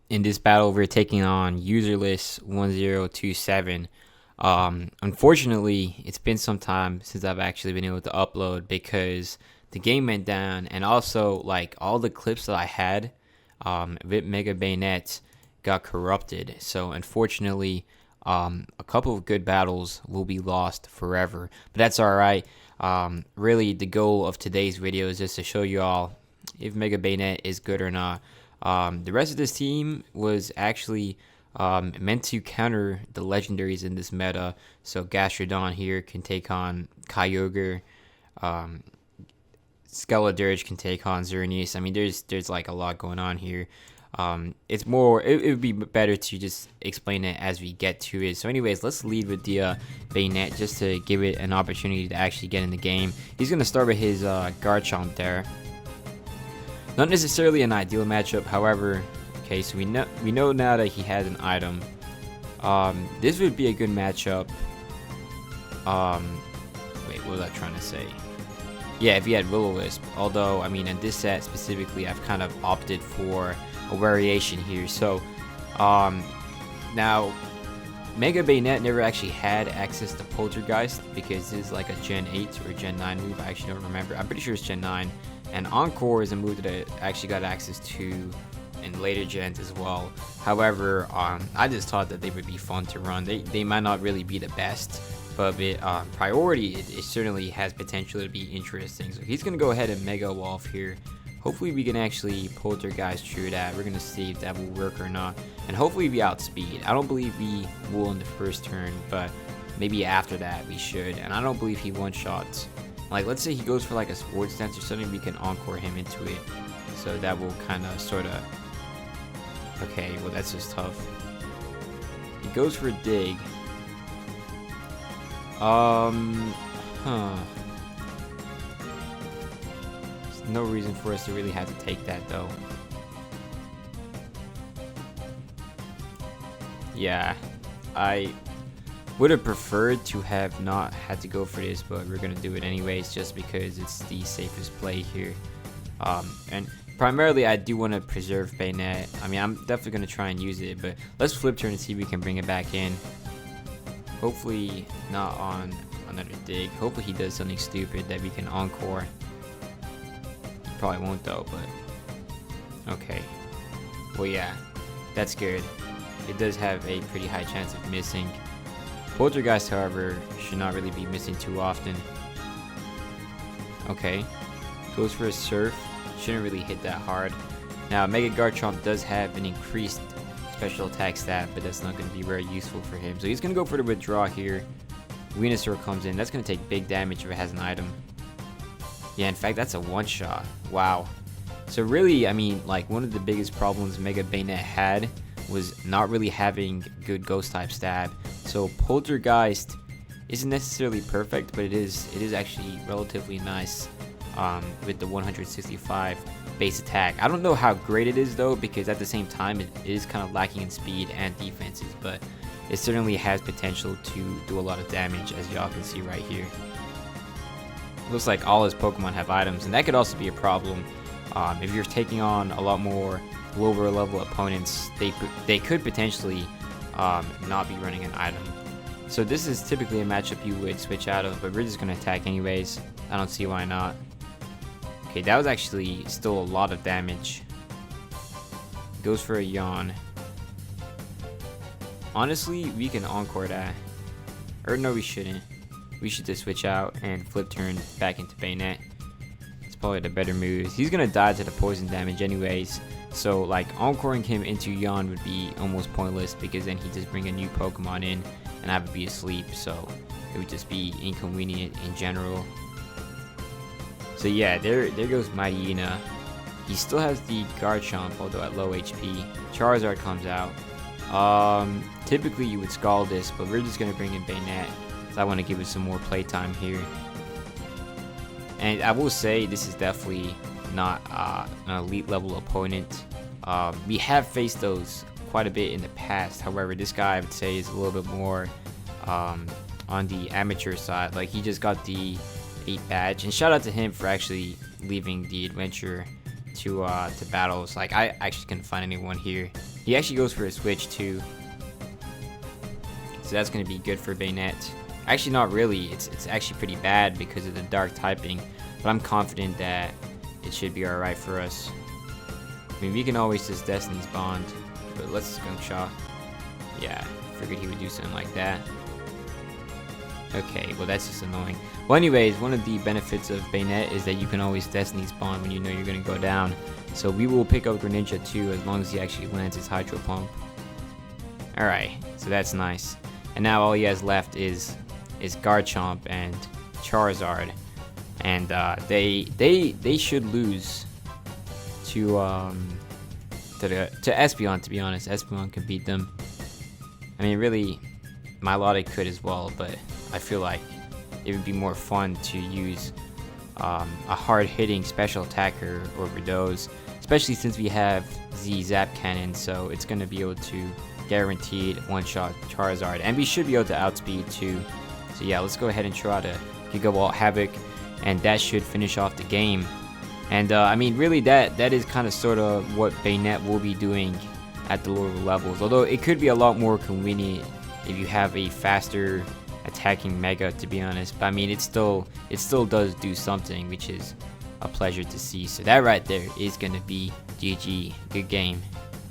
In this battle, we're taking on userless 1027. Unfortunately, it's been some time since I've actually been able to upload because the game went down, and also like all the clips that I had with Mega Banette got corrupted. So unfortunately, a couple of good battles will be lost forever, but that's all right. Really, the goal of today's video is just to show you all if Mega Banette is good or not. The rest of this team was actually meant to counter the legendaries in this meta. So Gastrodon here can take on Kyogre. Um, Skeledirge can take on Xerneas. I mean, there's like a lot going on here. It's more. It would be better to just explain it as we get to it. So, anyways, let's lead with the Banette just to give it an opportunity to actually get in the game. He's gonna start with his Garchomp there. Not necessarily an ideal matchup, however. Okay, so we know now that he has an item. This would be a good matchup. Wait, what was I trying to say? Yeah, if he had Will-O-Wisp. Although, I mean, in this set specifically, I've kind of opted for a variation here. So, now, Mega Banette never actually had access to Poltergeist because this is like a Gen 8 or Gen 9 move. I actually don't remember. I'm pretty sure it's Gen 9. And Encore is a move that I actually got access to in later gens as well. However, I just thought that they would be fun to run. They might not really be the best, but with priority, it certainly has potential to be interesting. So he's going to go ahead and Mega Wolf here. Hopefully we can actually Poltergeist through that. We're going to see if that will work or not. And hopefully we outspeed. I don't believe we will in the first turn, but maybe after that we should. And I don't believe he one-shots. Like, let's say he goes for like a Sports Dance or something, we can Encore him into it. So that will kind of, sort of... Okay, well that's just tough. He goes for a Dig. There's no reason for us to really have to take that though. Yeah, I would have preferred to have not had to go for this, but we're gonna do it anyways just because it's the safest play here. And primarily I do want to preserve Banette. I mean, I'm definitely gonna try and use it, but let's flip turn and see if we can bring it back in. Hopefully not on another Dig. Hopefully he does something stupid that we can Encore. He probably won't though, but okay. Well, yeah, that's good. It does have a pretty high chance of missing. Poltergeist, however, should not really be missing too often. Okay. Goes for a Surf. Shouldn't really hit that hard. Now, Mega Garchomp does have an increased special attack stat, but that's not going to be very useful for him. So he's going to go for the Withdraw here. Venusaur comes in. That's going to take big damage if it has an item. Yeah, in fact, that's a one-shot. Wow. So really, I mean, like, one of the biggest problems Mega Banette had was not really having good Ghost-type stab. So Poltergeist isn't necessarily perfect, but it is actually relatively nice with the 165 base attack. I don't know how great it is though, because at the same time it is kind of lacking in speed and defenses, but it certainly has potential to do a lot of damage, as y'all can see right here. Looks like all his Pokemon have items, and that could also be a problem. If you're taking on a lot more lower level opponents, they could potentially not be running an item. So this is typically a matchup you would switch out of, but we're just going to attack anyways. I don't see why not. Okay, that was actually still a lot of damage. Goes for a Yawn. Honestly, we can Encore that. Or no, we shouldn't. We should just switch out and flip turn back into Banette. It's probably the better move. He's going to die to the poison damage anyways. So, like, Encoring him into Yawn would be almost pointless because then he'd just bring a new Pokemon in and I would be asleep. So, it would just be inconvenient in general. So, yeah, there goes Mightyena. He still has the Garchomp, although at low HP. Charizard comes out. Typically, you would Scald this, but we're just going to bring in Banette. So, I want to give it some more playtime here. And I will say, this is definitely not an elite level opponent. We have faced those quite a bit in the past. However, this guy I would say is a little bit more on the amateur side. Like, he just got the 8 badge, and shout out to him for actually leaving the adventure to battles. Like, I actually couldn't find anyone here. He actually goes for a switch too, so that's gonna be good for Banette. Actually, not really. It's actually pretty bad because of the dark typing, but I'm confident that it should be alright for us. I mean, we can always just Destiny's Bond, but let's Skunk Shot. Yeah, figured he would do something like that. Okay, well that's just annoying. Well, anyways, one of the benefits of Banette is that you can always Destiny's Bond when you know you're gonna go down. So we will pick up Greninja too, as long as he actually lands his Hydro Pump. Alright, so that's nice. And now all he has left is Garchomp and Charizard. And they should lose to Espeon, to be honest. Espeon can beat them. I mean, really, Milotic could as well, but I feel like it would be more fun to use a hard-hitting special attacker over those, especially since we have the Zap Cannon, so it's going to be able to guaranteed one-shot Charizard, and we should be able to outspeed too. So yeah, let's go ahead and try to Gigawatt Havoc, and that should finish off the game. And I mean, really, that is kind of sort of what Banette will be doing at the lower levels, although it could be a lot more convenient if you have a faster attacking Mega, to be honest. But I mean, it still does do something, which is a pleasure to see. So that right there is gonna be GG. Good game.